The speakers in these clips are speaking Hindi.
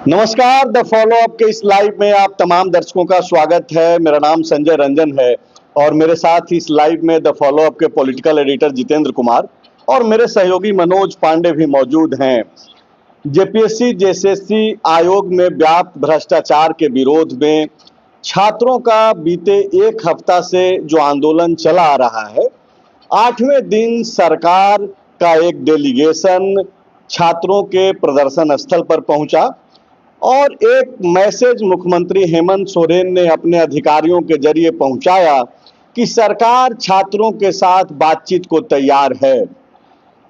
नमस्कार। द फॉलो अप के इस लाइव में आप तमाम दर्शकों का स्वागत है। मेरा नाम संजय रंजन है और मेरे साथ इस लाइव में द फॉलो अप के पॉलिटिकल एडिटर जितेंद्र कुमार और मेरे सहयोगी मनोज पांडे भी मौजूद हैं। जेपीएससी जेएसएससी आयोग में व्याप्त भ्रष्टाचार के विरोध में छात्रों का बीते एक हफ्ता से जो आंदोलन चला आ रहा है, 8वें दिन सरकार का एक डेलीगेशन छात्रों के प्रदर्शन स्थल पर पहुंचा और एक मैसेज मुख्यमंत्री हेमंत सोरेन ने अपने अधिकारियों के जरिए पहुंचाया कि सरकार छात्रों के साथ बातचीत को तैयार है।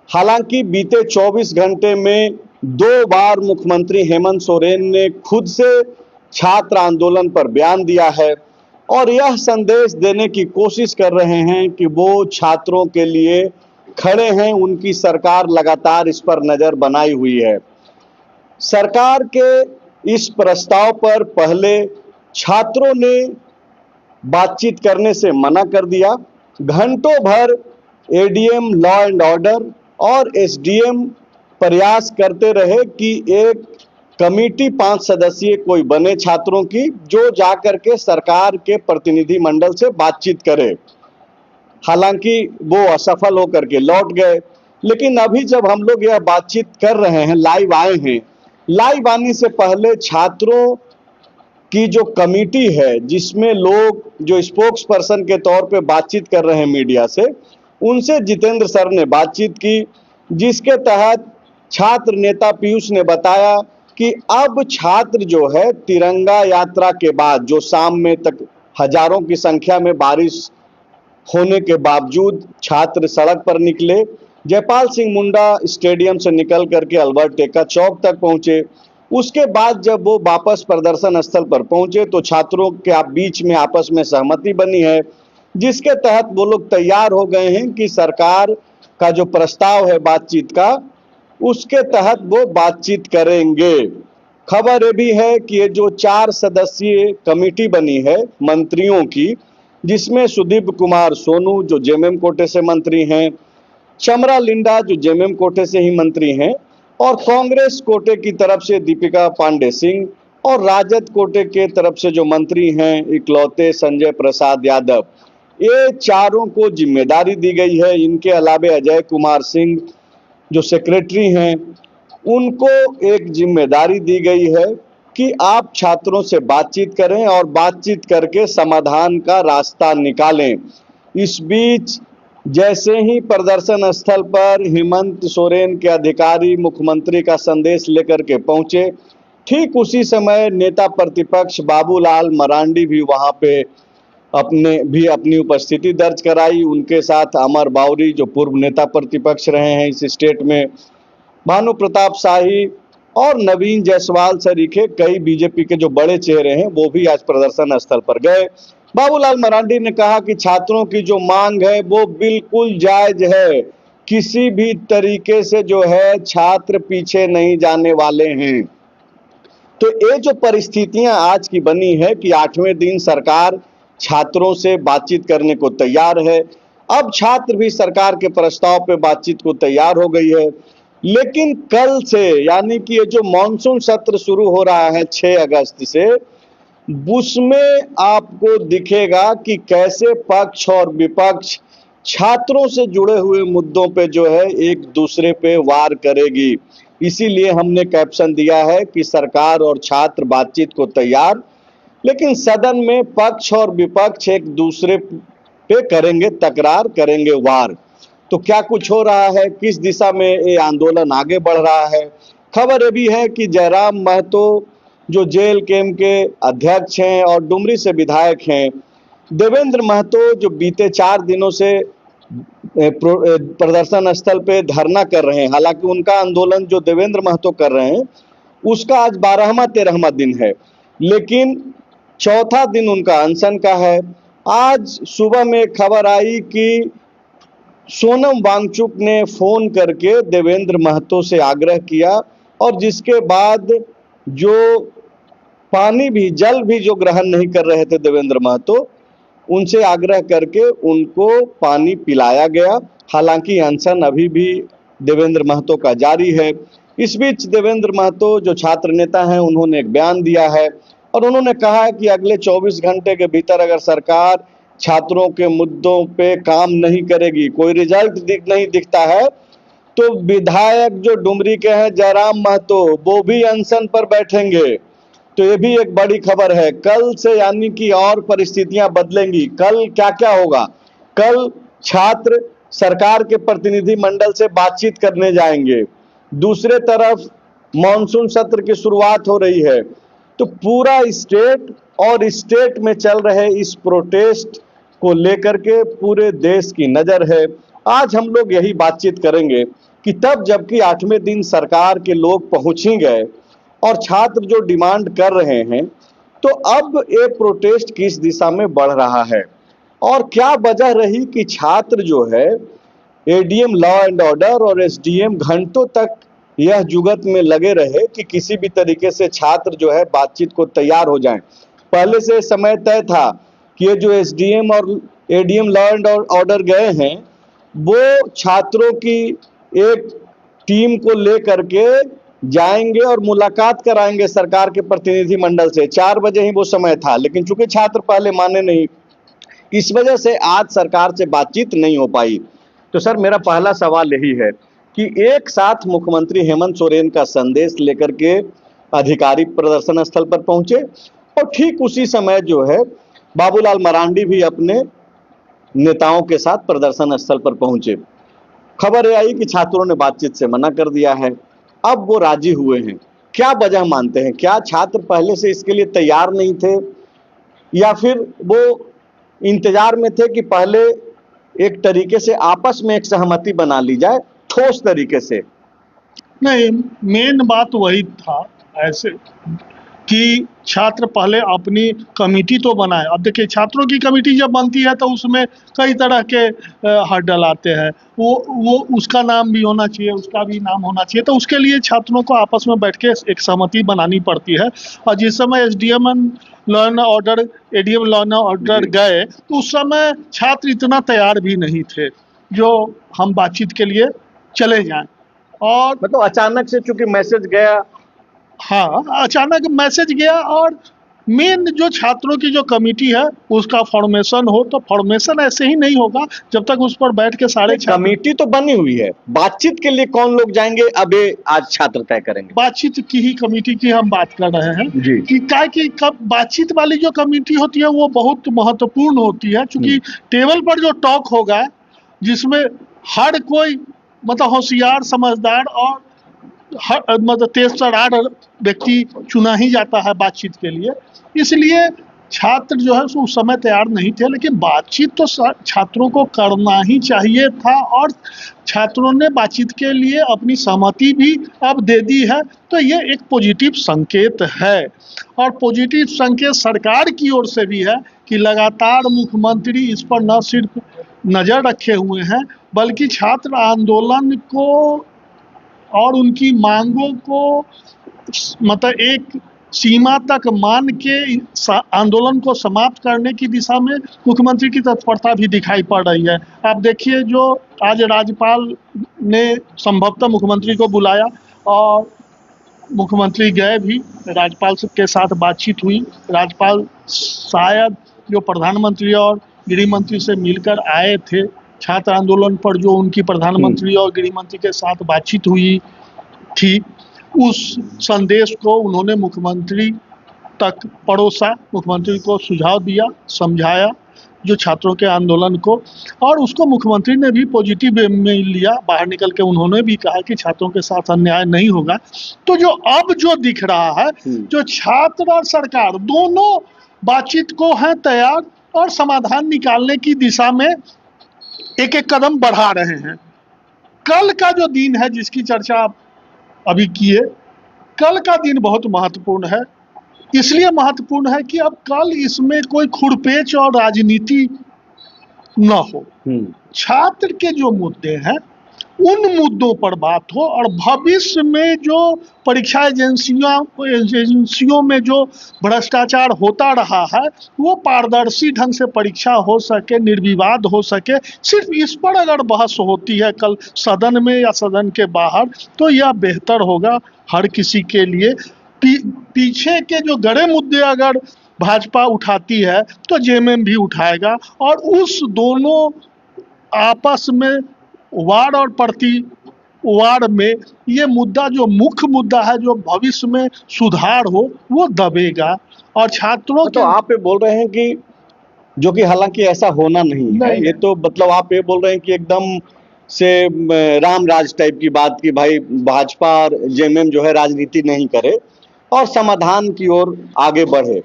हालांकि बीते 24 घंटे में 2 बार मुख्यमंत्री हेमंत सोरेन ने खुद से छात्र आंदोलन पर बयान दिया है और यह संदेश देने की कोशिश कर रहे हैं कि वो छात्रों के लिए खड़े हैं, उनकी सरकार लगातार इस पर नजर बनाई हुई है। सरकार के इस प्रस्ताव पर पहले छात्रों ने बातचीत करने से मना कर दिया। घंटों भर एडीएम लॉ एंड ऑर्डर और एसडीएम प्रयास करते रहे कि एक कमेटी 5 सदस्यीय कोई बने छात्रों की, जो जाकर के सरकार के प्रतिनिधि मंडल से बातचीत करे। हालांकि वो असफल होकर के लौट गए। लेकिन अभी जब हम लोग यह बातचीत कर रहे हैं, लाइव आए हैं, लाइव आने से पहले छात्रों की जो कमेटी है, जिसमें लोग जो स्पोक्स पर्सन के तौर पे बातचीत कर रहे हैं मीडिया से, उनसे जितेंद्र सर ने बातचीत की, जिसके तहत छात्र नेता पीयूष ने बताया कि अब छात्र जो है तिरंगा यात्रा के बाद, जो शाम में तक हजारों की संख्या में बारिश होने के बावजूद छात्र सड़क पर निकले, जयपाल सिंह मुंडा स्टेडियम से निकल करके अल्बर्ट एक्का चौक तक पहुंचे। उसके बाद जब वो वापस प्रदर्शन स्थल पर पहुंचे तो छात्रों के बीच में आपस में सहमति बनी है, जिसके तहत वो लोग तैयार हो गए हैं कि सरकार का जो प्रस्ताव है बातचीत का, उसके तहत वो बातचीत करेंगे। खबर ये भी है कि ये जो 4 सदस्यीय कमेटी बनी है मंत्रियों की, जिसमें सुदीप कुमार सोनू जो जेएमएम कोटे से मंत्री हैं, चमरा लिंडा जो जेएमएम कोटे से ही मंत्री हैं, और कांग्रेस कोटे की तरफ से दीपिका पांडे सिंह, और राजद कोटे के तरफ से जो मंत्री हैं इकलौते संजय प्रसाद यादव, ये चारों को जिम्मेदारी दी गई है। इनके अलावे अजय कुमार सिंह जो सेक्रेटरी हैं, उनको एक जिम्मेदारी दी गई है कि आप छात्रों से बातचीत करें और बातचीत करके समाधान का रास्ता निकालें। इस बीच जैसे ही प्रदर्शन स्थल पर हेमंत सोरेन के अधिकारी मुख्यमंत्री का संदेश लेकर के पहुंचे, ठीक उसी समय नेता प्रतिपक्ष बाबूलाल मरांडी भी वहां पे अपनी उपस्थिति दर्ज कराई। उनके साथ अमर बावरी जो पूर्व नेता प्रतिपक्ष रहे हैं इस स्टेट में, भानु प्रताप शाही और नवीन जायसवाल सरीखे, कई बीजेपी के जो बड़े चेहरे हैं वो भी आज प्रदर्शन स्थल पर गए। बाबूलाल मरांडी ने कहा कि छात्रों की जो मांग है वो बिल्कुल जायज है, किसी भी तरीके से जो है छात्र पीछे नहीं जाने वाले हैं। तो ये जो परिस्थितियां आज की बनी है कि 8वें दिन सरकार छात्रों से बातचीत करने को तैयार है। अब छात्र भी सरकार के प्रस्ताव पे बातचीत को तैयार हो गई है। लेकिन कल से, यानी कि ये जो मॉनसून सत्र शुरू हो रहा है 6 अगस्त से, उसमें आपको दिखेगा कि कैसे पक्ष और विपक्ष छात्रों से जुड़े हुए मुद्दों पे जो है एक दूसरे पे वार करेगी। इसीलिए हमने कैप्शन दिया है कि सरकार और छात्र बातचीत को तैयार, लेकिन सदन में पक्ष और विपक्ष एक दूसरे पे करेंगे तकरार, करेंगे वार। तो क्या कुछ हो रहा है, किस दिशा में ये आंदोलन आगे बढ़ रहा है? खबर ये भी है कि जयराम महतो जो जेल कैंप के अध्यक्ष हैं और डुमरी से विधायक हैं, देवेंद्र महतो जो बीते 4 दिनों से प्रदर्शन स्थल पे धरना कर रहे हैं। हालांकि उनका आंदोलन जो देवेंद्र महतो कर रहे हैं उसका आज 12वां 13वां दिन है, लेकिन 4था दिन उनका अनशन का है। आज सुबह में खबर आई कि सोनम वांगचुक ने फोन करके देवेंद्र महतो से आग्रह किया और जिसके बाद जो पानी भी, जल भी जो ग्रहण नहीं कर रहे थे देवेंद्र महतो, उनसे आग्रह करके उनको पानी पिलाया गया। हालांकि अनशन अभी भी देवेंद्र महतो का जारी है। इस बीच देवेंद्र महतो जो छात्र नेता हैं, उन्होंने एक बयान दिया है और उन्होंने कहा है कि अगले 24 घंटे के भीतर अगर सरकार छात्रों के मुद्दों पे काम नहीं करेगी, कोई रिजल्ट नहीं दिखता है, तो विधायक जो डुमरी के हैं जयराम महतो, वो भी अनशन पर बैठेंगे। तो ये भी एक बड़ी खबर है। कल से यानी कि और परिस्थितियां बदलेंगी। कल क्या क्या होगा? कल छात्र सरकार के प्रतिनिधि मंडल से बातचीत करने जाएंगे। दूसरे तरफ मॉनसून सत्र की शुरुआत हो रही है, तो पूरा स्टेट और स्टेट में चल रहे इस प्रोटेस्ट को लेकर के पूरे देश की नजर है। आज हम लोग यही बातचीत करेंगे कि तब जबकि 8वें दिन सरकार के लोग पहुंच ही गए और छात्र जो डिमांड कर रहे हैं, तो अब ये प्रोटेस्ट किस दिशा में बढ़ रहा है और क्या वजह रही कि छात्र जो है एडीएम लॉ एंड ऑर्डर और एसडीएम घंटों तक यह जुगत में लगे रहे कि किसी भी तरीके से छात्र जो है बातचीत को तैयार हो जाएं। पहले से समय तय था कि ये जो एसडीएम और एडीएम लॉ एंड ऑर्डर गए हैं, वो छात्रों की एक टीम को लेकर के जाएंगे और मुलाकात कराएंगे सरकार के प्रतिनिधि मंडल से। 4 बजे ही वो समय था, लेकिन चूंकि छात्र पहले माने नहीं, इस वजह से आज सरकार से बातचीत नहीं हो पाई। तो सर, मेरा पहला सवाल यही है कि एक साथ मुख्यमंत्री हेमंत सोरेन का संदेश लेकर के अधिकारी प्रदर्शन स्थल पर पहुंचे और ठीक उसी समय जो है बाबूलाल मरांडी भी अपने नेताओं के साथ प्रदर्शन स्थल पर पहुंचे। खबर यह आई कि छात्रों ने बातचीत से मना कर दिया है। अब वो राजी हुए हैं। क्या वजह मानते हैं? क्या छात्र पहले से इसके लिए तैयार नहीं थे या फिर वो इंतजार में थे कि पहले एक तरीके से आपस में एक सहमति बना ली जाए ठोस तरीके से? नहीं, मेन बात वही था ऐसे कि छात्र पहले अपनी कमेटी तो बनाए। अब देखिए, छात्रों की कमेटी जब बनती है तो उसमें कई तरह के हर्डल आते हैं। वो उसका नाम भी होना चाहिए, उसका भी नाम होना चाहिए। तो उसके लिए छात्रों को आपस में बैठ के एक सहमति बनानी पड़ती है। और जिस समय SDM law and order, ADM law and order गए, तो उस समय छात्र इतना तैयार भी नहीं थे जो हम बातचीत के लिए चले जाएं। और मतलब अचानक से चूंकि मैसेज गया। हाँ, अचानक मैसेज गया। और मेन जो छात्रों की जो कमेटी है उसका फॉर्मेशन हो, तो फॉर्मेशन ऐसे ही नहीं होगा जब तक उस पर बैठ के सारे कमेटी तो बनी हुई है। बातचीत के लिए कौन लोग जाएंगे अब ये आज छात्र तय करेंगे। बातचीत की ही कमेटी की हम बात कर रहे हैं कि क्या कि कब बातचीत वाली जो कमेटी होती है वो बहुत महत्वपूर्ण होती है, क्योंकि टेबल पर जो टॉक होगा जिसमें हर कोई मतलब होशियार, समझदार और मतलब तेज तर्रार व्यक्ति चुना ही जाता है बातचीत के लिए। इसलिए छात्र जो है उस समय तैयार नहीं थे, लेकिन बातचीत तो छात्रों को करना ही चाहिए था और छात्रों ने बातचीत के लिए अपनी सहमति भी अब दे दी है। तो ये एक पॉजिटिव संकेत है और पॉजिटिव संकेत सरकार की ओर से भी है कि लगातार मुख्यमंत्री इस पर न सिर्फ नज़र रखे हुए हैं बल्कि छात्र आंदोलन को और उनकी मांगों को मतलब एक सीमा तक मान के आंदोलन को समाप्त करने की दिशा में मुख्यमंत्री की तत्परता भी दिखाई पड़ रही है। आप देखिए, जो आज राज्यपाल ने संभवतः मुख्यमंत्री को बुलाया और मुख्यमंत्री गए भी, राज्यपाल के साथ बातचीत हुई। राज्यपाल शायद जो प्रधानमंत्री और गृह मंत्री से मिलकर आए थे, छात्र आंदोलन पर जो उनकी प्रधानमंत्री और गृह मंत्री के साथ बातचीत हुई थी, उस संदेश को उन्होंने मुख्यमंत्री तक परोसा, मुख्यमंत्री को सुझाव दिया, समझाया जो छात्रों के आंदोलन को, और उसको मुख्यमंत्री ने भी पॉजिटिव वे में लिया। बाहर निकल के उन्होंने भी कहा कि छात्रों के साथ अन्याय नहीं होगा। तो जो अब जो दिख रहा है, जो छात्र और सरकार दोनों बातचीत को हैं तैयार और समाधान निकालने की दिशा में एक एक कदम बढ़ा रहे हैं। कल का जो दिन है जिसकी चर्चा आप अभी किए, कल का दिन बहुत महत्वपूर्ण है। इसलिए महत्वपूर्ण है कि अब कल इसमें कोई खुरपेच और राजनीति न हो। छात्र के जो मुद्दे हैं उन मुद्दों पर बात हो और भविष्य में जो परीक्षा एजेंसियों में जो भ्रष्टाचार होता रहा है वो पारदर्शी ढंग से परीक्षा हो सके, निर्विवाद हो सके। सिर्फ इस पर अगर बहस होती है कल सदन में या सदन के बाहर तो यह बेहतर होगा हर किसी के लिए। पीछे के जो गड़े मुद्दे अगर भाजपा उठाती है तो जेएमएम भी उठाएगा और उस दोनों आपस में वार और प्रति वार में ये मुद्दा जो मुख्य मुद्दा है जो भविष्य में सुधार हो वो दबेगा। और छात्रों तो आप ये बोल रहे हैं कि जो कि हालांकि ऐसा होना नहीं है, ये तो मतलब आप ये बोल रहे हैं कि एकदम से राम राज टाइप की बात की भाई भाजपा और जेएमएम जो है राजनीति नहीं करे और समाधान की ओर आगे बढ़े।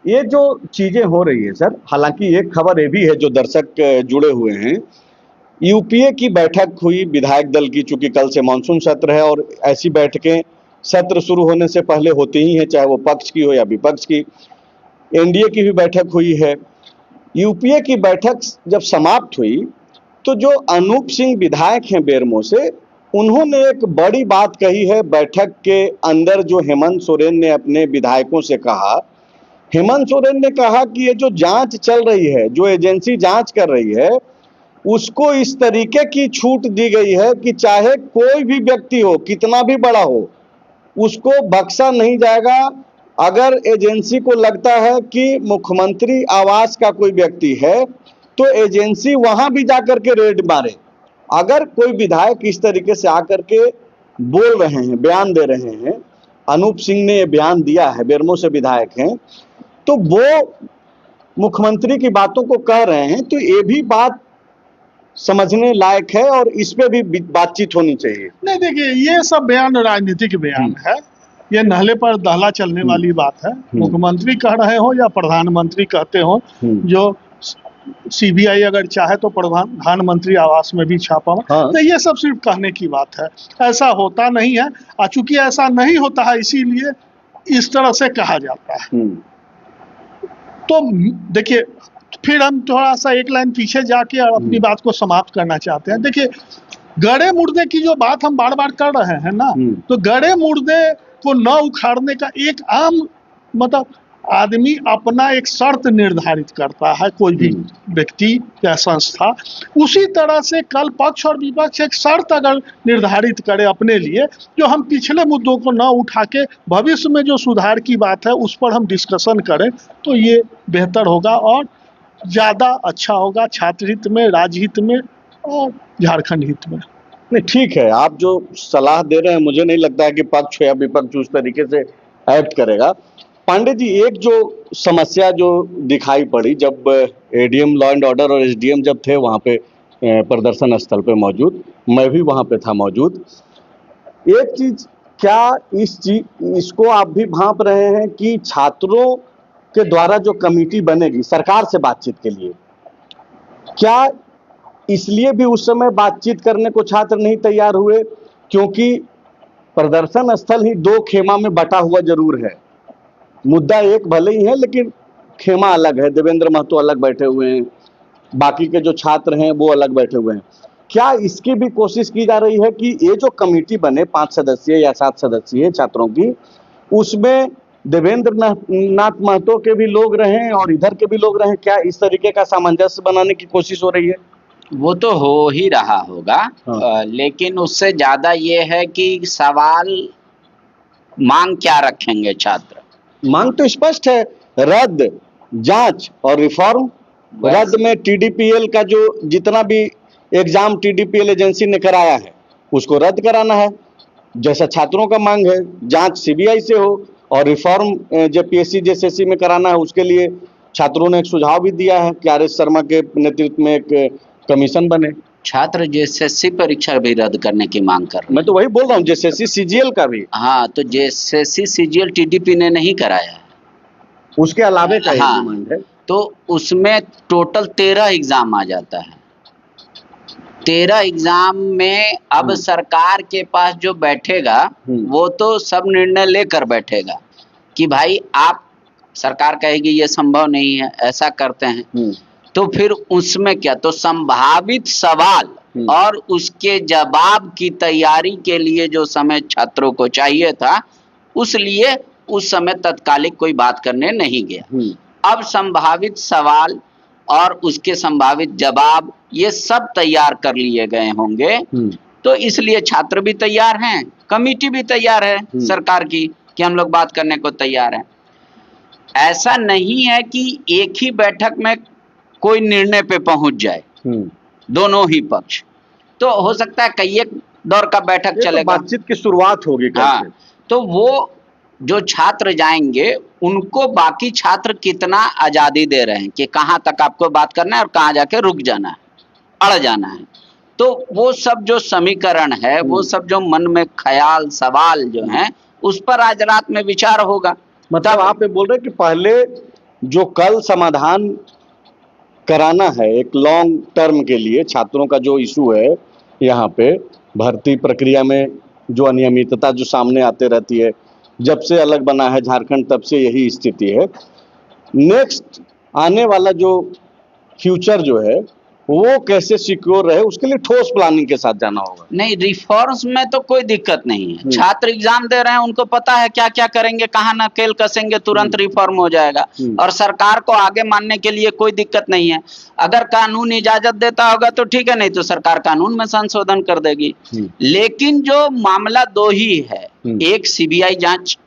ये जो चीजें हो रही है सर, हालांकि एक खबर ये भी है जो दर्शक जुड़े हुए हैं, यूपीए की बैठक हुई विधायक दल की, चूंकि कल से मानसून सत्र है और ऐसी बैठकें सत्र शुरू होने से पहले होती ही हैं, चाहे वो पक्ष की हो या विपक्ष की। एनडीए की भी बैठक हुई है। यूपीए की बैठक जब समाप्त हुई तो जो अनूप सिंह विधायक हैं बेरमो से, उन्होंने एक बड़ी बात कही है बैठक के अंदर, जो हेमंत सोरेन ने अपने विधायकों से कहा। हेमंत सोरेन ने कहा कि ये जो जांच चल रही है, जो एजेंसी जांच कर रही है, उसको इस तरीके की छूट दी गई है कि चाहे कोई भी व्यक्ति हो, कितना भी बड़ा हो, उसको बख्शा नहीं जाएगा। अगर एजेंसी को लगता है कि मुख्यमंत्री आवास का कोई व्यक्ति है तो एजेंसी वहां भी जाकर के रेड मारे। अगर कोई विधायक इस तरीके से आकर के बोल रहे हैं, बयान दे रहे हैं, अनूप सिंह ने ये बयान दिया है, बेरमो से विधायक हैं, तो वो मुख्यमंत्री की बातों को कह रहे हैं, तो ये भी बात समझने लायक है और इस पे भी बातचीत होनी चाहिए। नहीं, देखिए ये सब बयान राजनीतिक बयान है, ये नहले पर दहला चलने वाली बात है। मुख्यमंत्री कह रहे हो या प्रधानमंत्री कहते हो, जो सीबीआई अगर चाहे तो प्रधानमंत्री आवास में भी छापा। हाँ। तो ये सब सिर्फ कहने की बात है, ऐसा होता नहीं है। और चूंकि ऐसा नहीं होता है इसीलिए इस तरह से कहा जाता है। तो देखिए फिर हम थोड़ा सा एक लाइन पीछे जाके और अपनी बात को समाप्त करना चाहते हैं। देखिए गड़े मुर्दे की जो बात हम बार बार कर रहे हैं ना, तो गड़े मुर्दे को न उखाड़ने का एक आम मतलब आदमी अपना एक शर्त निर्धारित करता है, कोई भी व्यक्ति या संस्था। उसी तरह से कल पक्ष और विपक्ष एक शर्त अगर निर्धारित करे अपने लिए, जो हम पिछले मुद्दों को न उठा के भविष्य में जो सुधार की बात है उस पर हम डिस्कशन करें, तो ये बेहतर होगा और ज़्यादा अच्छा होगा, छात्र हित में, राज्य हित में और झारखंड हित में। नहीं, ठीक है, आप जो सलाह दे रहे हैं मुझे नहीं लगता है कि पक्ष या विपक्ष उस तरीके से एक्ट करेगा। पांडे जी, एक जो समस्या जो दिखाई पड़ी जब एडीएम लॉ एंड ऑर्डर और एसडीएम जब थे वहाँ पे प्रदर्शन स्थल पे मौजूद, मैं भी वहाँ पे था मौजूद। एक चीज, क्या इसको आप भी भांप रहे हैं कि छात्रों के द्वारा जो कमेटी बनेगी सरकार से बातचीत के लिए, क्या इसलिए भी उस समय बातचीत करने को छात्र नहीं तैयार हुए क्योंकि प्रदर्शन स्थल ही दो खेमा में बटा हुआ जरूर है, मुद्दा एक भले ही है लेकिन खेमा अलग है, देवेंद्र महतो अलग बैठे हुए हैं, बाकी के जो छात्र हैं वो अलग बैठे हुए हैं। क्या इसकी भी कोशिश की जा रही है कि ये जो कमेटी बने 5 सदस्यीय या 7 सदस्यीय छात्रों की, उसमें देवेंद्र नाथ महतो के भी लोग रहें और इधर के भी लोग रहें? क्या इस तरीके का सामंजस्य बनाने की कोशिश हो रही है? वो तो हो ही रहा होगा। हाँ। लेकिन उससे ज्यादा ये है कि सवाल मांग क्या रखेंगे छात्र। मांग तो स्पष्ट है, रद्द, जांच और रिफॉर्म। रद्द में टीडीपीएल का जो जितना भी एग्जाम टीडीपीएल एजेंसी ने कराया है उसको रद्द कराना है, जैसा छात्रों का मांग है। जांच सीबीआई से हो और रिफॉर्म जो पीएससी जेएसएससी में कराना है उसके लिए छात्रों ने एक सुझाव भी दिया है कि आर.एस. शर्मा के नेतृत्व में एक कमीशन बने। छात्र जेएसएससी परीक्षा भी रद्द करने की मांग कर रहे हैं। मैं तो वही बोल रहा हूँ, जेएसएससी सीजीएल का भी। हाँ, तो जेएसएससी सीजीएल टीडीपी ने नहीं कराया है, उसके अलावे का हाँ, है। तो उसमें टोटल 13 एग्जाम आ जाता है। 13 एग्जाम में अब सरकार के पास जो बैठेगा वो तो सब निर्णय लेकर बैठेगा कि भाई आप, सरकार कहेगी ये संभव नहीं है, ऐसा करते हैं। तो फिर उसमें क्या, तो संभावित सवाल और उसके जवाब की तैयारी के लिए जो समय छात्रों को चाहिए था, उसलिए उस समय तत्कालिक कोई बात करने नहीं गया। अब संभावित सवाल और उसके संभावित जवाब ये सब तैयार कर लिए गए होंगे, तो इसलिए छात्र भी तैयार हैं, कमेटी भी तैयार है सरकार की कि हम लोग बात करने को तैयार हैं। ऐसा नहीं है कि एक ही बैठक में कोई निर्णय पे पहुंच जाए दोनों ही पक्ष, तो हो सकता है कई एक दौर का बैठक चलेगा, तो बातचीत की शुरुआत होगी कल से। तो वो जो छात्र जाएंगे उनको बाकी छात्र कितना आजादी दे रहे हैं कि कहां तक आपको बात करना है और कहां जाके रुक जाना है, अड़ जाना है। तो वो सब जो समीकरण है, वो सब जो मन में ख्याल सवाल जो हैं, उस पर आज रात में विचार होगा। मतलब आप ये बोल रहे हैं कि पहले जो कल समाधान कराना है एक लॉन्ग टर्म के लिए, छात्रों का जो इशू है यहाँ पे भर्ती प्रक्रिया में जो अनियमितता जो सामने आते रहती है, जब से अलग बना है झारखंड तब से यही स्थिति है। नेक्स्ट आने वाला जो फ्यूचर जो है वो कैसे सिक्योर रहे, उसके लिए ठोस प्लानिंग के साथ जाना होगा। नहीं, रिफॉर्म्स में तो कोई दिक्कत नहीं है। छात्र एग्जाम दे रहे हैं, उनको पता है क्या क्या करेंगे, कहाँ नकेल कसेंगे, तुरंत रिफॉर्म हो जाएगा। और सरकार को आगे मानने के लिए कोई दिक्कत नहीं है। अगर कानून इजाजत देता होगा तो ठीक है, नहीं तो सरकार कानून में संशोधन कर देगी। लेकिन जो मामला दो ही है, एक सीबीआई जांच,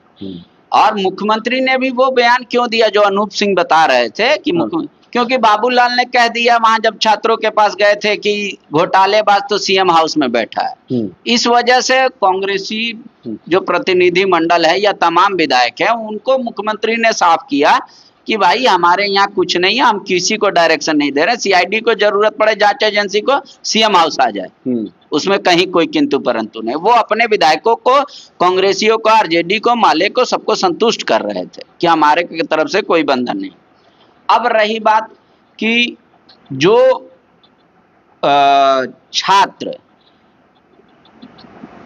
और मुख्यमंत्री ने भी वो बयान क्यों दिया जो अनूप सिंह बता रहे थे कि क्योंकि बाबूलाल ने कह दिया वहां जब छात्रों के पास गए थे कि घोटालेबाज तो सीएम हाउस में बैठा है। इस वजह से कांग्रेसी जो प्रतिनिधि मंडल है या तमाम विधायक हैं, उनको मुख्यमंत्री ने साफ किया कि भाई हमारे यहाँ कुछ नहीं है, हम किसी को डायरेक्शन नहीं दे रहे, सीआईडी को जरूरत पड़े जांच एजेंसी को, सीएम हाउस आ जाए, उसमें कहीं कोई किंतु परंतु नहीं। वो अपने विधायकों को, कांग्रेसियों को, आरजेडी को, माले को, सबको संतुष्ट कर रहे थे कि हमारे की तरफ से कोई बंधन नहीं। अब रही बात कि जो छात्र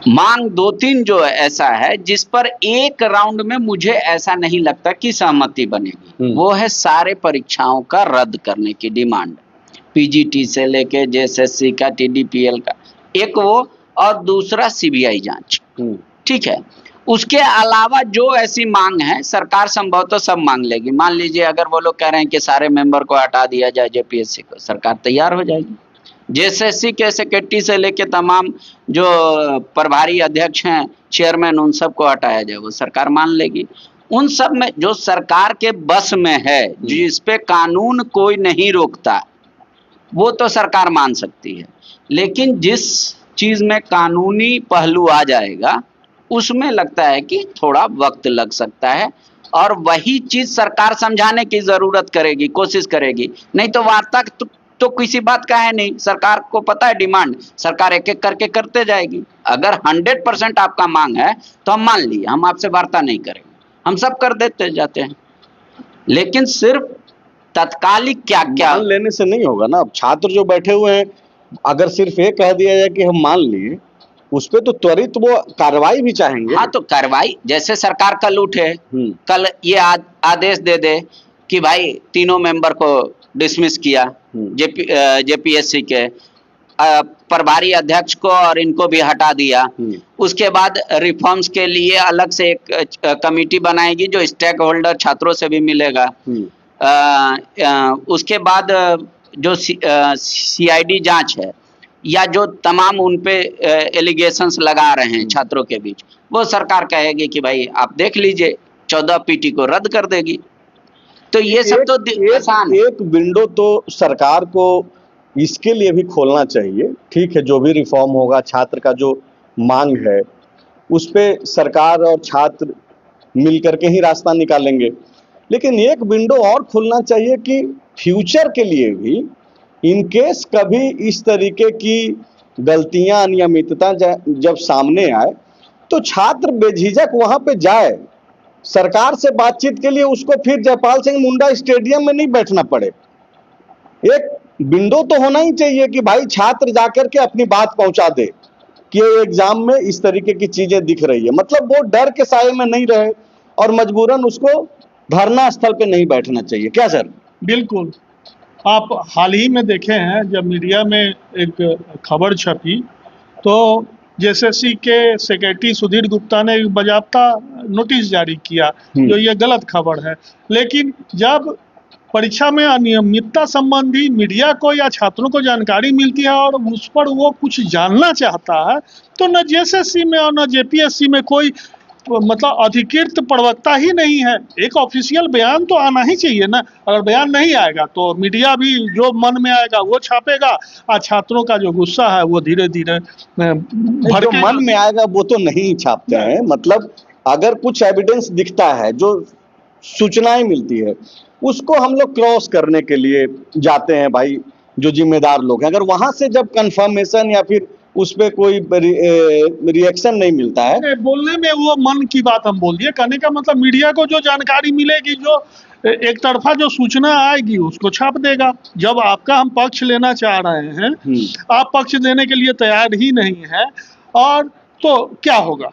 मांग 2-3 जो ऐसा है जिस पर एक राउंड में मुझे ऐसा नहीं लगता कि सहमति बनेगी, वो है सारे परीक्षाओं का रद्द करने की डिमांड, पीजीटी से लेके जेएसएससी का, टीडीपीएल का, एक वो, और दूसरा सीबीआई जांच। ठीक है, उसके अलावा जो ऐसी मांग है सरकार संभवतः सब मांग लेगी। मान लीजिए अगर वो लोग कह रहे हैं कि सारे मेंबर को हटा दिया जाए जेपीएससी को, सरकार तैयार हो जाएगी। जेएसएससी के सेक्रेटरी से लेके तमाम जो प्रभारी अध्यक्ष हैं, चेयरमैन, उन सबको हटाया जाए, वो सरकार मान लेगी। उन सब में जो सरकार के बस में है, जिस पे कानून कोई नहीं रोकता, वो तो सरकार मान सकती है। लेकिन जिस चीज में कानूनी पहलू आ जाएगा उसमें लगता है कि थोड़ा वक्त लग सकता है, और वही चीज सरकार समझाने की जरूरत करेगी, कोशिश करेगी। नहीं तो वार्ता तो किसी बात का है नहीं, सरकार को पता है डिमांड, सरकार एक एक करके करते जाएगी। अगर 100% आपका मांग है तो हम मान लिए, हम आपसे वार्ता नहीं करेंगे, हम सब कर देते जाते हैं। लेकिन सिर्फ तत्कालिक क्या क्या मान लेने से नहीं होगा ना। अब छात्र जो बैठे हुए हैं, अगर सिर्फ ये कह दिया जाए कि हम मान लिए, उस पे तो त्वरित वो कार्रवाई भी चाहेंगे। हाँ, तो कार्रवाई जैसे सरकार कल उठे, कल ये आदेश दे दे कि भाई तीनों मेंबर को डिसमिस किया, जेपीएससी के प्रभारी अध्यक्ष को और इनको भी हटा दिया। उसके बाद रिफॉर्म्स के लिए अलग से एक कमेटी बनाएगी जो स्टेक होल्डर छात्रों से भी मिलेगा। उसके बाद जो सीआईडी जांच है या जो तमाम उन पे एलिगेशंस लगा रहे हैं छात्रों के बीच, वो सरकार कहेगी कि भाई आप देख लीजिए, 14 पीटी को रद्द कर देगी। तो ये सब तो आसान है। एक विंडो तो सरकार को इसके लिए भी खोलना चाहिए। ठीक है, जो भी रिफॉर्म होगा, छात्र का जो मांग है उस पे सरकार और छात्र मिल करके ही रास्ता निकालेंगे। लेकिन एक विंडो और खुलना चाहिए कि फ्यूचर के लिए भी इनकेस कभी इस तरीके की गलतियां, अनियमितता जब सामने आए तो छात्र बेझिझक वहां पे जाए, सरकार से बातचीत के लिए उसको फिर जयपाल सिंह मुंडा स्टेडियम में नहीं बैठना पड़े। एक विंडो तो होना ही चाहिए कि भाई छात्र जाकर के अपनी बात पहुंचा दे कि एग्जाम में इस तरीके की चीजें दिख रही है, मतलब वो डर के साए में नहीं रहे और मजबूरन उसको धरना स्थल पे नहीं बैठना चाहिए। क्या सर? बिल्कुल। आप हाल ही में देखे हैं जब मीडिया में एक खबर छपी तो जेएसएससी के सेक्रेटरी सुधीर गुप्ता ने एक बाकायदा नोटिस जारी किया जो ये गलत खबर है। लेकिन जब परीक्षा में अनियमितता संबंधी मीडिया को या छात्रों को जानकारी मिलती है और उस पर वो कुछ जानना चाहता है तो न जेएसएससी में और न जेपीएससी में कोई मतलब अधिकृत प्रवक्ता ही नहीं है। एक ऑफिशियल बयान तो आना ही चाहिए ना। अगर बयान नहीं आएगा तो मीडिया भी जो मन में आएगा वो छापेगा और छात्रों का जो गुस्सा है वो धीरे धीरे जो मन में आएगा वो तो नहीं छापते हैं। मतलब अगर कुछ एविडेंस दिखता है, जो सूचनाएं मिलती है, उसको हम लोग क्रॉस करने के लिए जाते हैं भाई, जो जिम्मेदार लोग हैं। अगर वहां से जब कंफर्मेशन या फिर उस पर कोई रिएक्शन नहीं मिलता है, बोलने में वो मन की बात हम बोल दिए। कहने का मतलब मीडिया को जो जानकारी मिलेगी, जो एक तरफा जो सूचना आएगी उसको छाप देगा। जब आपका हम पक्ष लेना चाह रहे हैं, आप पक्ष देने के लिए तैयार ही नहीं है, और तो क्या होगा?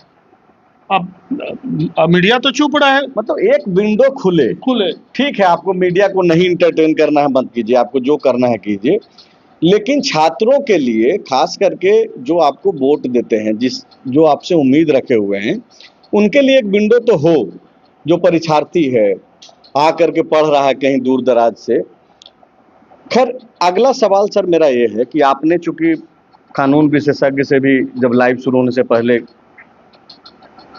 अब मीडिया तो चुप रहे। मतलब एक विंडो खुले ठीक है, आपको मीडिया को नहीं इंटरटेन करना है बंद कीजिए, आपको जो करना है कीजिए, लेकिन छात्रों के लिए खास करके जो आपको वोट देते हैं, जो आपसे उम्मीद रखे हुए हैं, उनके लिए एक विंडो तो हो। जो परीक्षार्थी है आ करके पढ़ रहा है कहीं दूर दराज से। खैर, अगला सवाल सर मेरा ये है कि आपने चूंकि कानून विशेषज्ञ से भी जब लाइव शुरू होने से पहले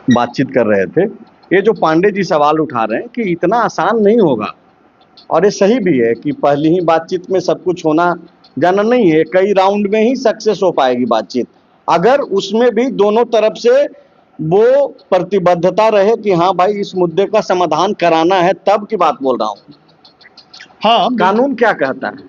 बातचीत कर रहे थे, ये जो पांडे जी सवाल उठा रहे हैं कि इतना आसान नहीं होगा, और ये सही भी है कि पहली ही बातचीत में सब कुछ होना जाना नहीं है। कई राउंड में ही सक्सेस हो पाएगी बातचीत, अगर उसमें भी दोनों तरफ से वो प्रतिबद्धता रहे कि हाँ भाई इस मुद्दे का समाधान कराना है, तब की बात बोल रहा हूँ। हाँ, कानून क्या कहता है?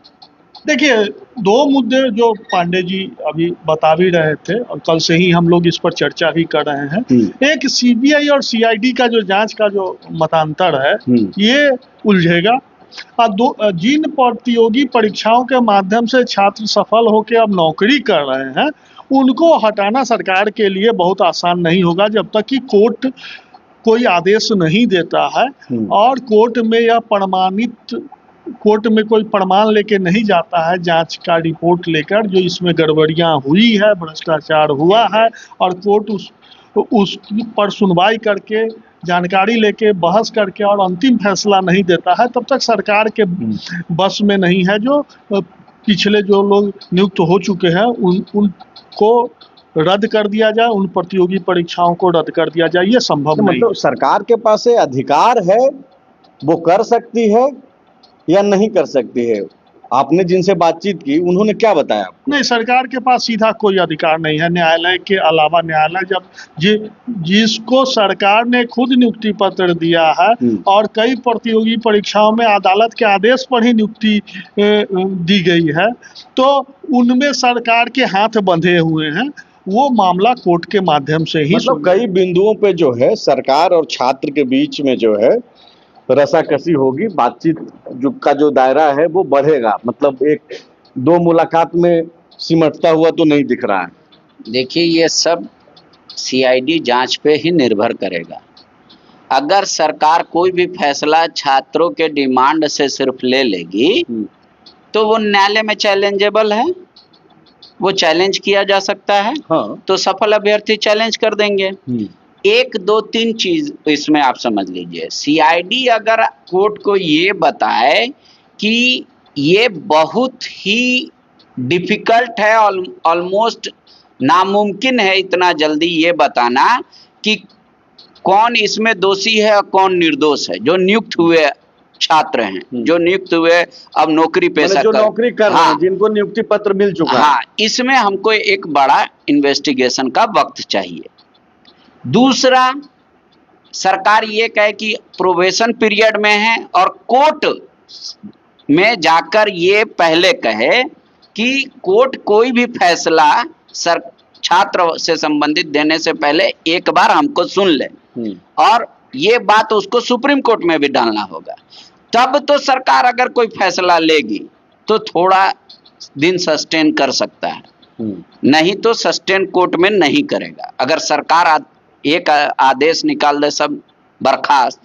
देखिए, दो मुद्दे जो पांडे जी अभी बता भी रहे थे और कल से ही हम लोग इस पर चर्चा भी कर रहे हैं। एक सीबीआई और सीआईडी का जो जांच का जो मतांतर है, ये उलझेगा। और जिन प्रतियोगी परीक्षाओं के माध्यम से छात्र सफल होकर अब नौकरी कर रहे हैं, उनको हटाना सरकार के लिए बहुत आसान नहीं होगा जब तक कि कोर्ट कोई आदेश नहीं देता है और कोर्ट में कोई प्रमाण लेके नहीं जाता है, जांच का रिपोर्ट लेकर जो इसमें गड़बड़ियां हुई है, भ्रष्टाचार हुआ है, और कोर्ट उस पर सुनवाई करके जानकारी लेके बहस करके और अंतिम फैसला नहीं देता है, तब तक सरकार के बस में नहीं है। जो पिछले जो लोग नियुक्त हो चुके हैं उनको रद्द कर दिया जाए, उन प्रतियोगी परीक्षाओं को रद्द कर दिया जाए, ये संभव नहीं। मतलब सरकार के पास अधिकार है, वो कर सकती है या नहीं कर सकती है? आपने जिनसे बातचीत की उन्होंने क्या बताया? नहीं, सरकार के पास सीधा कोई अधिकार नहीं है। न्यायालय के अलावा न्यायालय जब जिसको सरकार ने खुद नियुक्ति पत्र दिया है और कई प्रतियोगी परीक्षाओं में अदालत के आदेश पर ही नियुक्ति दी गई है, तो उनमें सरकार के हाथ बंधे हुए हैं। वो मामला कोर्ट के माध्यम से ही, मतलब कई बिंदुओं पे जो है सरकार और छात्र के बीच में जो है रसाकसी होगी, बातचीत का जो दायरा है वो बढ़ेगा। मतलब एक दो मुलाकात में सिमटता हुआ तो नहीं दिख रहा है। देखिए, ये सब सीआईडी जांच पे ही निर्भर करेगा। अगर सरकार कोई भी फैसला छात्रों के डिमांड से सिर्फ ले लेगी तो वो न्यायालय में चैलेंजेबल है, वो चैलेंज किया जा सकता है। हाँ। तो सफल अभ्यर्थी चैलेंज कर देंगे। एक दो तीन चीज इसमें आप समझ लीजिए। सीआईडी अगर कोर्ट को ये बताए कि ये बहुत ही डिफिकल्ट है, ऑलमोस्ट नामुमकिन है इतना जल्दी ये बताना कि कौन इसमें दोषी है और कौन निर्दोष है, जो नियुक्त हुए छात्र हैं, जो नियुक्त हुए अब नौकरी पेशा जो नौकरी कर रहे हैं, जिनको नियुक्ति पत्र मिल चुका है। हाँ, इसमें हमको एक बड़ा इन्वेस्टिगेशन का वक्त चाहिए। दूसरा, सरकार ये कहे कि प्रोबेशन पीरियड में है और कोर्ट में जाकर ये पहले कहे कि कोर्ट कोई भी फैसला छात्र से संबंधित देने से पहले एक बार हमको सुन ले, और ये बात उसको सुप्रीम कोर्ट में भी डालना होगा। तब तो सरकार अगर कोई फैसला लेगी तो थोड़ा दिन सस्टेन कर सकता है, नहीं तो सस्टेन कोर्ट में नहीं करेगा। अगर सरकार एक आदेश निकाल दे सब बर्खास्त,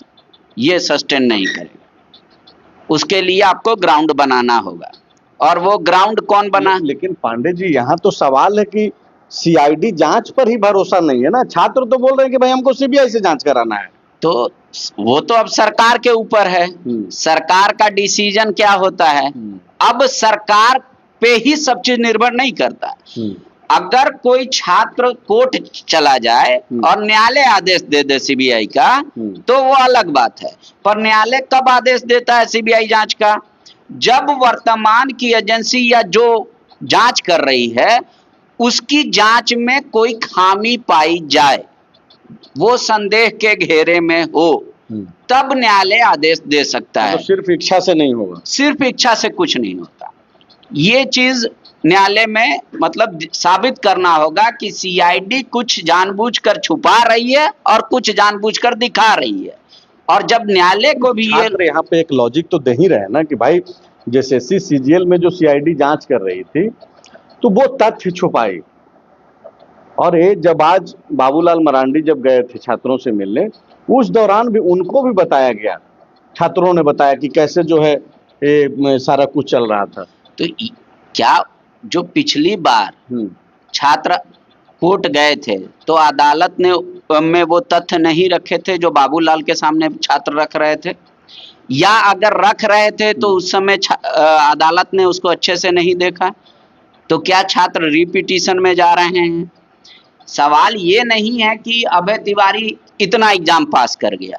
ये सस्टेन नहीं करेगा। उसके लिए आपको ग्राउंड बनाना होगा। और वो ग्राउंड कौन बना? लेकिन पांडे जी, यहाँ तो सवाल है कि सीआईडी जांच पर ही भरोसा नहीं है ना। छात्र तो बोल रहे हैं कि भाई हमको सीबीआई से जांच कराना है। तो वो तो अब सरकार के ऊपर है, सरकार का डिसीजन क्या होता है। अब सरकार पे ही सब चीज निर्भर नहीं करता। अगर कोई छात्र कोर्ट चला जाए और न्यायालय आदेश दे दे सीबीआई का, तो वो अलग बात है। पर न्यायालय कब आदेश देता है सीबीआई जांच का? जब वर्तमान की एजेंसी या जो जांच कर रही है उसकी जांच में कोई खामी पाई जाए, वो संदेह के घेरे में हो, तब न्यायालय आदेश दे सकता है। तो सिर्फ इच्छा से नहीं होगा? सिर्फ इच्छा से कुछ नहीं होता। ये चीज न्यायालय में मतलब साबित करना होगा कि सीआईडी कुछ जानबूझकर छुपा रही है और कुछ जानबूझकर दिखा रही है। और जब न्यायालय को भी ये यहाँ पे एक लॉजिक तो दे ही रहे ना कि भाई जैसे सीजीएल में जो सीआईडी जांच कर रही थी तो वो तथ्य छुपाई, और ये जब आज बाबूलाल मरांडी जब गए थे छात्रों से मिलने, उस दौरान भी उनको भी बताया गया, छात्रों ने बताया कि कैसे जो है ये सारा कुछ चल रहा था। तो क्या जो पिछली बार छात्र कोर्ट गए थे तो अदालत ने में वो तथ्य नहीं रखे थे जो बाबूलाल के सामने छात्र रख रहे थे, या अगर रख रहे थे तो उस समय अदालत ने उसको अच्छे से नहीं देखा, तो क्या छात्र रिपीटिशन में जा रहे हैं? सवाल ये नहीं है कि अभय तिवारी इतना एग्जाम पास कर गया,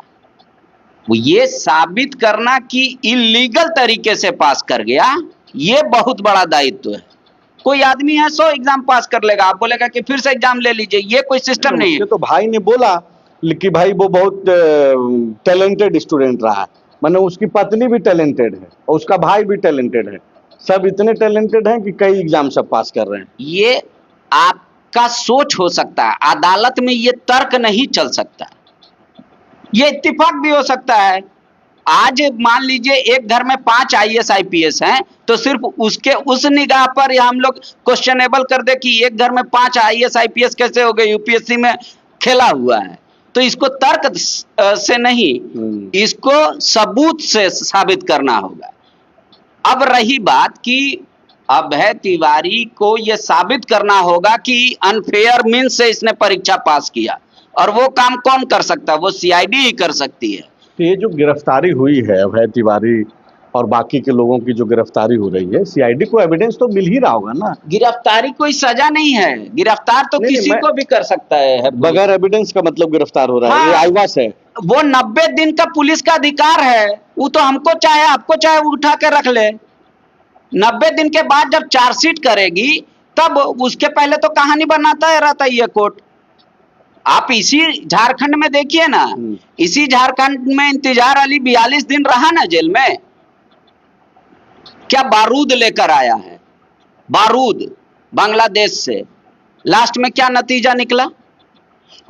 वो ये साबित करना कि इलीगल तरीके से पास कर गया, ये बहुत बड़ा दायित्व है। कोई आदमी है 100 एग्जाम पास कर लेगा, आप बोलेगा कि फिर से एग्जाम ले लीजिए, ये कोई सिस्टम नहीं है। तो भाई ने बोला कि भाई वो बहुत टैलेंटेड स्टूडेंट रहा है, माने उसकी पत्नी भी टैलेंटेड है और उसका भाई भी टैलेंटेड है, सब इतने टैलेंटेड हैं कि कई एग्जाम सब पास कर रहे हैं। ये आपका सोच हो सकता है, अदालत में ये तर्क नहीं चल सकता, ये इत्तेफाक भी हो सकता है। आज मान लीजिए एक घर में 5 आईएएस आईपीएस हैं, तो सिर्फ उसके उस निगाह पर या हम लोग क्वेश्चनेबल कर दे कि एक घर में 5 आईएएस आईपीएस कैसे हो गए, यूपीएससी में खेला हुआ है, तो इसको तर्क से नहीं, इसको सबूत से साबित करना होगा। अब रही बात कि अभय तिवारी को यह साबित करना होगा कि अनफेयर मींस से इसने परीक्षा पास किया, और वो काम कौन कर सकता है? वो सीआईडी ही कर सकती है। ये जो गिरफ्तारी हुई है अभय तिवारी और बाकी के लोगों की जो गिरफ्तारी हो रही है, सीआईडी को एविडेंस तो मिल ही रहा होगा ना। गिरफ्तारी कोई सजा नहीं है, गिरफ्तार तो किसी को भी कर सकता है। बगैर एविडेंस का मतलब गिरफ्तार हो रहा है, ये आईवास है। वो 90 दिन का पुलिस का अधिकार है, वो तो हमको चाहे आपको चाहे उठा के रख ले। 90 दिन के बाद जब चार्जशीट करेगी तब, उसके पहले तो कहानी बनाता है रहता है ये कोर्ट। आप इसी झारखंड में देखिए ना, इसी झारखंड में इंतजार अली 42 दिन रहा ना जेल में, क्या बारूद लेकर आया है, बारूद बांग्लादेश से, लास्ट में क्या नतीजा निकला।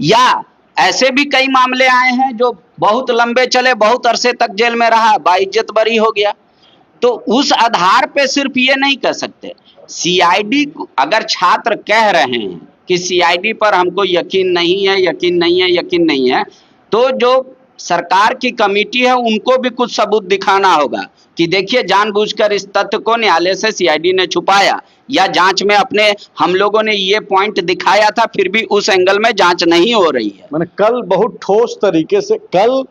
या ऐसे भी कई मामले आए हैं जो बहुत लंबे चले, बहुत अरसे तक जेल में रहा, बाइज्जत बरी हो गया। तो उस आधार पे सिर्फ ये नहीं कह सकते। सीआईडी अगर छात्र कह रहे हैं कि सीआईडी पर हमको यकीन नहीं है, यकीन नहीं है, यकीन नहीं है, तो जो सरकार की कमेटी है उनको भी कुछ सबूत दिखाना होगा कि देखिए जानबूझकर इस तथ्य को न्यायालय से सीआईडी ने छुपाया, या जांच में अपने हम लोगों ने ये पॉइंट दिखाया था फिर भी उस एंगल में जांच नहीं हो रही है। मैंने कल बहुत ठोस तरीके से, कल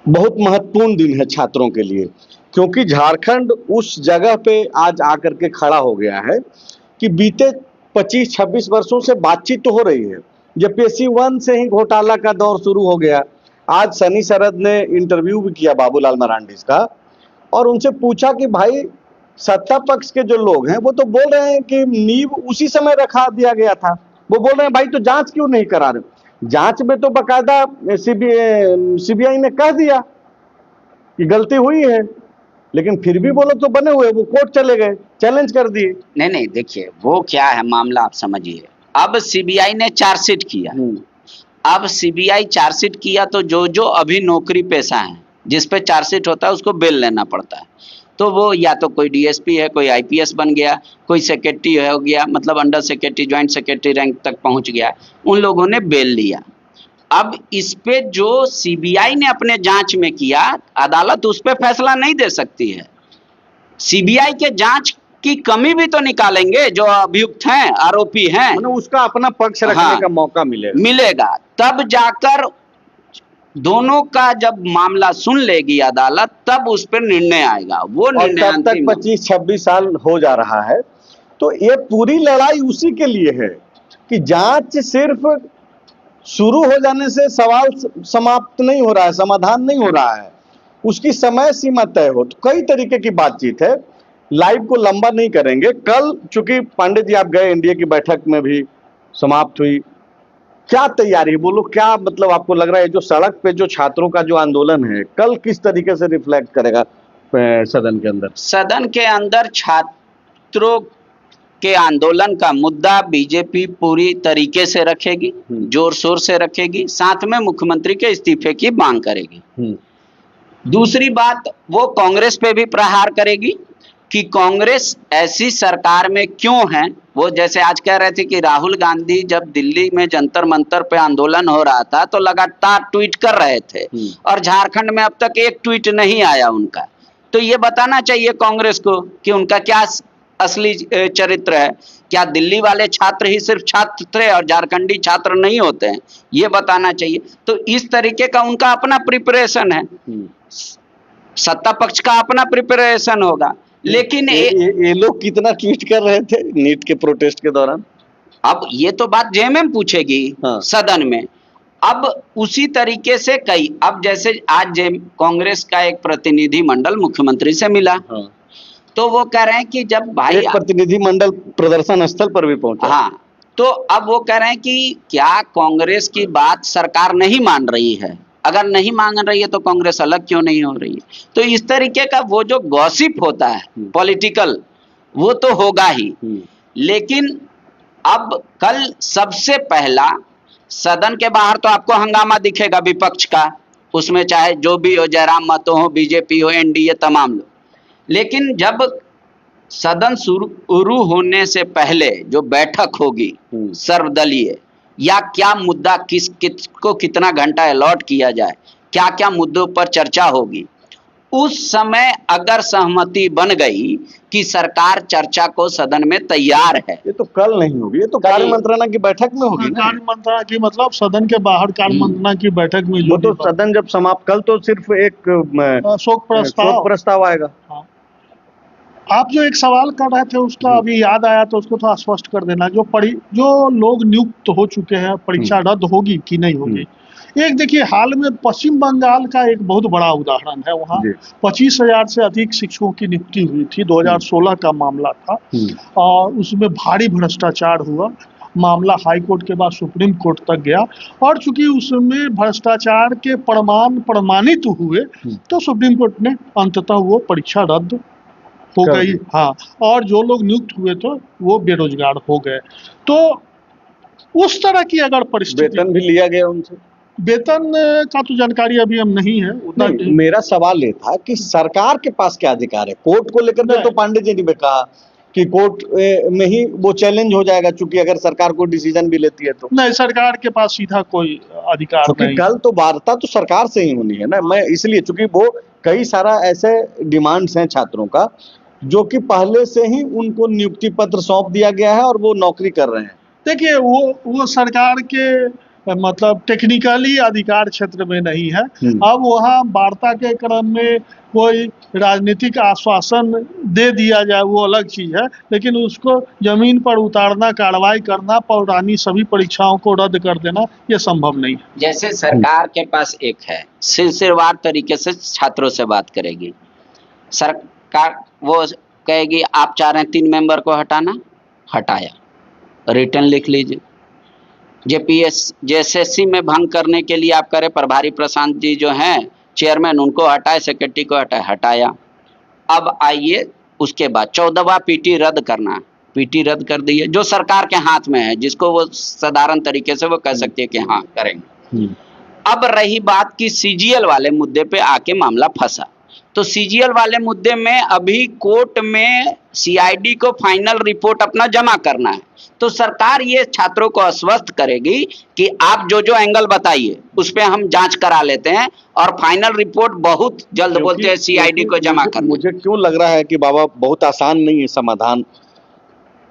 बहुत महत्वपूर्ण दिन है छात्रों के लिए, क्योंकि झारखंड उस जगह पे आज आकर के खड़ा हो गया है कि बीते 25-26 वर्षों से बातचीत तो हो रही है, जब PSC 1 से ही घोटाला का दौर शुरू हो गया। आज सनी शरद ने इंटरव्यू भी किया बाबूलाल मरांडी का, और उनसे पूछा कि भाई सत्ता पक्ष के जो लोग हैं वो तो बोल रहे हैं कि नींव उसी समय रखा दिया गया था, वो बोल रहे हैं भाई तो जांच क्यों नहीं करा रहे। जांच में तो बाकायदा सीबीआई ने कह दिया कि गलती हुई है, लेकिन फिर भी वो लोग तो बने हुए, वो कोर्ट चले गए, चैलेंज कर दिए। नहीं देखिए वो क्या है मामला, आप समझिए। अब सीबीआई ने चार्जशीट किया, अब सीबीआई चार्जशीट किया तो जो जो अभी नौकरी पेशा है जिस पे चार्जशीट होता है उसको बेल लेना पड़ता है। तो वो या तो कोई डीएसपी है, कोई आईपीएस बन गया, कोई सेक्रेटरी हो गया, मतलब under secretary, joint secretary rank तक पहुंच गया, उन लोगों ने बेल लिया। अब इस पे जो सीबीआई ने अपने जांच में किया, अदालत उस पे फैसला नहीं दे सकती है। सीबीआई के जांच की कमी भी तो निकालेंगे जो अभियुक्त हैं, आरोपी हैं, मतलब उसका अपना पक्ष रखने हाँ, का मौका मिलेगा। तब जाकर दोनों का जब मामला सुन लेगी अदालत, तब उस पर निर्णय आएगा। वो और निर्णय तब तक अंतिम 25-26 साल हो जा रहा है। तो ये पूरी लड़ाई उसी के लिए है कि जांच सिर्फ शुरू हो जाने से सवाल समाप्त नहीं हो रहा है, समाधान नहीं हो रहा है, उसकी समय सीमा तय हो। तो कई तरीके की बातचीत है, लाइव को लंबा नहीं करेंगे। कल चूंकि पांडे जी आप गए, एनडीए की बैठक में भी समाप्त हुई, क्या तैयारी बोलो, क्या मतलब आपको लग रहा है जो सड़क पे जो छात्रों का जो आंदोलन है कल किस तरीके से रिफ्लेक्ट करेगा सदन के अंदर? सदन के अंदर छात्रों के आंदोलन का मुद्दा बीजेपी पूरी तरीके से रखेगी, जोर शोर से रखेगी, साथ में मुख्यमंत्री के इस्तीफे की मांग करेगी। दूसरी बात, वो कांग्रेस पे भी प्रहार करेगी कि कांग्रेस ऐसी सरकार में क्यों है। वो जैसे आज कह रहे थे कि राहुल गांधी जब दिल्ली में जंतर मंतर पे आंदोलन हो रहा था तो लगातार ट्वीट कर रहे थे, और झारखंड में अब तक एक ट्वीट नहीं आया उनका। तो ये बताना चाहिए कांग्रेस को कि उनका क्या असली चरित्र है। क्या दिल्ली वाले छात्र ही सिर्फ छात्र थे और झारखंडी छात्र नहीं होते हैं, ये बताना चाहिए। तो इस तरीके का उनका अपना प्रिपरेशन है, सत्ता पक्ष का अपना प्रिपरेशन होगा। लेकिन ये लोग कितना ट्वीट कर रहे थे नीट के प्रोटेस्ट के दौरान? अब ये तो बात जेएमएम पूछेगी सदन में। अब उसी तरीके से कई, अब जैसे आज कांग्रेस का एक प्रतिनिधि मंडल मुख्यमंत्री से मिला, तो वो कह रहे हैं कि जब भाई एक प्रतिनिधि मंडल प्रदर्शन स्थल पर भी पहुंचा। हाँ, तो अब वो कह रहे हैं कि क्या कांग्रेस की बात सरकार नहीं मान रही है? अगर नहीं मान रही है तो कांग्रेस अलग क्यों नहीं हो रही है? तो इस तरीके का वो जो गॉसिप होता है पॉलिटिकल, वो तो होगा ही। लेकिन अब कल सबसे पहला सदन के बाहर तो आपको हंगामा दिखेगा विपक्ष का, उसमें चाहे जो भी हो, जयराम महतो हो, बीजेपी हो, एनडीए, तमाम लोग। लेकिन जब सदन शुरू होने से पहले जो बैठक होगी सर्वदलीय, या क्या मुद्दा किसको कितना घंटा अलॉट किया जाए, क्या क्या मुद्दों पर चर्चा होगी, उस समय अगर सहमति बन गई कि सरकार चर्चा को सदन में तैयार है, ये तो कल नहीं होगी, ये तो कार्य मंत्रणा की बैठक में होगी। कार्य मंत्रणा की मतलब सदन के बाहर कार्य मंत्रणा की बैठक में वो तो सदन जब समाप्त, कल तो सिर्फ एक शोक प्रस्ताव आएगा। हाँ। आप जो एक सवाल कर रहे थे उसका अभी याद आया, तो उसको थोड़ा स्पष्ट कर देना। जो लोग नियुक्त हो चुके हैं, परीक्षा रद्द होगी कि नहीं होगी? एक देखिए, हाल में पश्चिम बंगाल का एक बहुत बड़ा उदाहरण है। वहाँ 25,000 से अधिक शिक्षकों की नियुक्ति हुई थी, 2016 का मामला था, और उसमें भारी भ्रष्टाचार हुआ। मामला हाई कोर्ट के बाद सुप्रीम कोर्ट तक गया, और चूंकि उसमें भ्रष्टाचार के प्रमाण प्रमाणित हुए तो सुप्रीम कोर्ट ने अंततः वो परीक्षा रद्द हो गई। हाँ, और जो लोग नियुक्त हुए तो वो बेरोजगार हो गए। तो उस तरह की अगर परिस्थिति, वेतन भी लिया गया उनसे, वेतन का तो जानकारी अभी हम नहीं है उतना। मेरा सवाल ये था कि सरकार के पास क्या अधिकार है? कोर्ट को लेकर तो पांडे जी ने कहा कि कोर्ट में ही वो चैलेंज हो जाएगा, चूंकि अगर सरकार कोई डिसीजन भी लेती है तो। नहीं, सरकार के पास सीधा कोई अधिकार नहीं। कल तो वार्ता तो सरकार से ही होनी है ना। मैं इसलिए, चूंकि वो कई सारा ऐसे डिमांड्स हैं छात्रों का जो कि पहले से ही उनको नियुक्ति पत्र सौंप दिया गया है और वो नौकरी कर रहे हैं। देखिए, वो सरकार के मतलब टेक्निकली अधिकार क्षेत्र में नहीं है। अब वहाँ वार्ता के क्रम में कोई राजनीतिक आश्वासन दे दिया जाए वो अलग चीज है, लेकिन उसको जमीन पर उतारना, कार्रवाई करना, पुरानी सभी परीक्षाओं को रद्द कर देना, ये संभव नहीं है। जैसे सरकार के पास एक है, सिलसिलेवार तरीके से छात्रों से बात करेगी सरकार, वो कहेगी आप चाह रहे हैं 3 मेंबर को हटाना, हटाया, रिटर्न लिख लीजिए। जेएसएससी में भंग करने के लिए आप करें, प्रभारी प्रशांत जी जो हैं चेयरमैन, उनको हटाए, सेक्रेटरी को हटाए, हटाया। अब आइए उसके बाद 14वां पीटी रद्द करना, पीटी रद्द कर दी है, जो सरकार के हाथ में है, जिसको वो साधारण तरीके से वो कह सकती है कि हाँ करेंगे। अब रही बात कि सीजीएल वाले मुद्दे पे आके मामला फंसा। तो सीजीएल वाले मुद्दे में अभी कोर्ट में सीआईडी को फाइनल रिपोर्ट अपना जमा करना है। तो सरकार ये छात्रों को आश्वस्त करेगी कि आप जो जो एंगल बताइए उस पे हम जांच करा लेते हैं और फाइनल रिपोर्ट बहुत जल्द बोलते हैं सीआईडी को जमा करना। मुझे क्यों लग रहा है कि बाबा बहुत आसान नहीं है समाधान।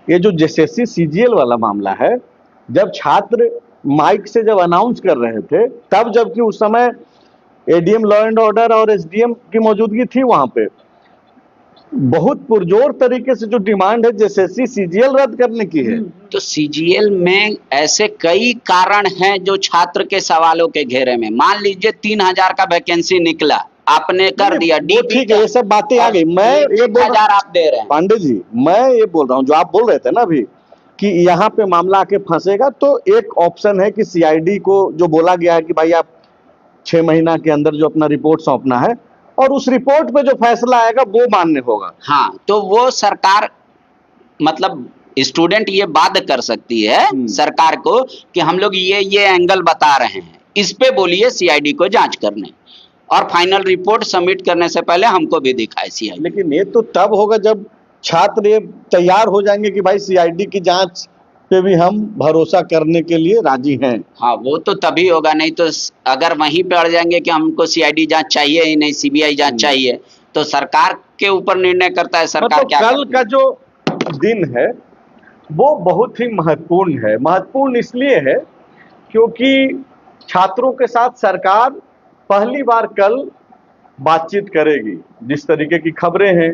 ये जो जेएसएससी सीजीएल वाला मामला है, जब छात्र माइक से जब अनाउंस कर रहे थे तब, जबकि उस समय एडीएम लॉ एंड ऑर्डर और एसडीएम की मौजूदगी थी, वहां पे बहुत पुरजोर तरीके से जो डिमांड है जेएसएससी सीजीएल रद्द करने की है। तो सीजीएल में ऐसे कई कारण हैं जो छात्र के सवालों के घेरे में। मान लीजिए 3000 का वैकेंसी निकला, आपने कर दिया, ठीक है, ये सब बातें आ गई। मैं ये बोल रहा हूं, आप दे रहे हैं पांडे जी, मैं ये बोल रहा हूँ जो आप बोल रहे थे ना अभी कि यहाँ पे मामला आके फंसेगा, तो एक ऑप्शन है कि सीआईडी को जो बोला गया है कि भाई आप 6 महीना के अंदर जो अपना रिपोर्ट सौंपना है और उस रिपोर्ट पे जो फैसला आएगा वो मान्य होगा। हाँ, तो वो सरकार मतलब स्टूडेंट ये बाध्य कर सकती है सरकार को कि हम लोग ये एंगल बता रहे हैं, इस पे बोलिए सीआईडी को जांच करने, और फाइनल रिपोर्ट सबमिट करने से पहले हमको भी दिखाए सीआईडी। लेकिन ये तो तब होगा जब छात्र ये तैयार हो जाएंगे कि भाई सीआईडी की जांच पे भी हम भरोसा करने के लिए राजी हैं। हाँ, वो तो तभी होगा, नहीं तो अगर वहीं पे अड़ जाएंगे कि हमको सीआईडी जांच चाहिए ही नहीं, सीबीआई जांच चाहिए, तो सरकार के ऊपर निर्णय करता है सरकार। मतलब क्या कल का जो दिन है वो बहुत ही महत्वपूर्ण है। महत्वपूर्ण इसलिए है क्योंकि छात्रों के साथ सरकार पहली बार कल बातचीत करेगी। जिस तरीके की खबरें हैं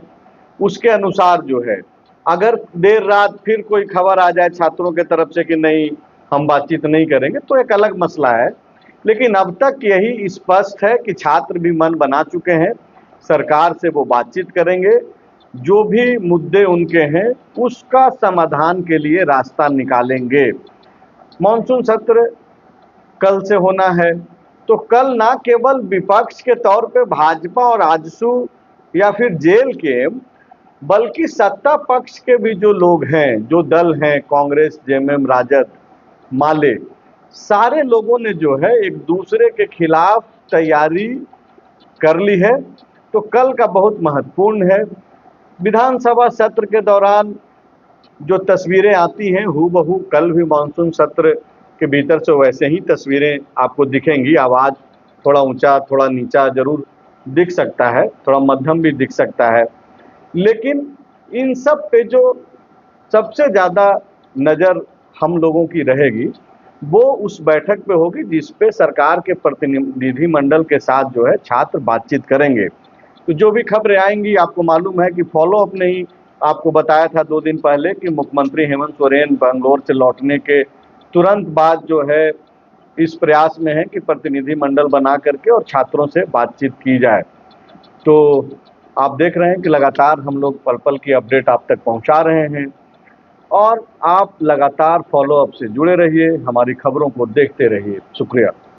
उसके अनुसार जो है, अगर देर रात फिर कोई खबर आ जाए छात्रों के तरफ से कि नहीं हम बातचीत नहीं करेंगे, तो एक अलग मसला है। लेकिन अब तक यही स्पष्ट है कि छात्र भी मन बना चुके हैं, सरकार से वो बातचीत करेंगे, जो भी मुद्दे उनके हैं उसका समाधान के लिए रास्ता निकालेंगे। मॉनसून सत्र कल से होना है, तो कल ना केवल विपक्ष के तौर पे भाजपा और आजसू या फिर जेल के, बल्कि सत्ता पक्ष के भी जो लोग हैं, जो दल हैं, कांग्रेस, जेएमएम, राजद, माले, सारे लोगों ने जो है एक दूसरे के खिलाफ तैयारी कर ली है। तो कल का बहुत महत्वपूर्ण है। विधानसभा सत्र के दौरान जो तस्वीरें आती हैं हूबहू कल भी मानसून सत्र के भीतर से वैसे ही तस्वीरें आपको दिखेंगी। आवाज थोड़ा ऊंचा थोड़ा नीचा जरूर दिख सकता है, थोड़ा मध्यम भी दिख सकता है, लेकिन इन सब पे जो सबसे ज़्यादा नज़र हम लोगों की रहेगी वो उस बैठक पे होगी जिस पे सरकार के प्रतिनिधि मंडल के साथ जो है छात्र बातचीत करेंगे। तो जो भी खबरें आएंगी, आपको मालूम है कि फॉलो अप ने ही आपको बताया था 2 दिन पहले कि मुख्यमंत्री हेमंत सोरेन बेंगलोर से लौटने के तुरंत बाद जो है इस प्रयास में है कि प्रतिनिधि मंडल बना करके और छात्रों से बातचीत की जाए। तो आप देख रहे हैं कि लगातार हम लोग पल पल की अपडेट आप तक पहुंचा रहे हैं और आप लगातार फॉलो अप से जुड़े रहिए, हमारी खबरों को देखते रहिए। शुक्रिया।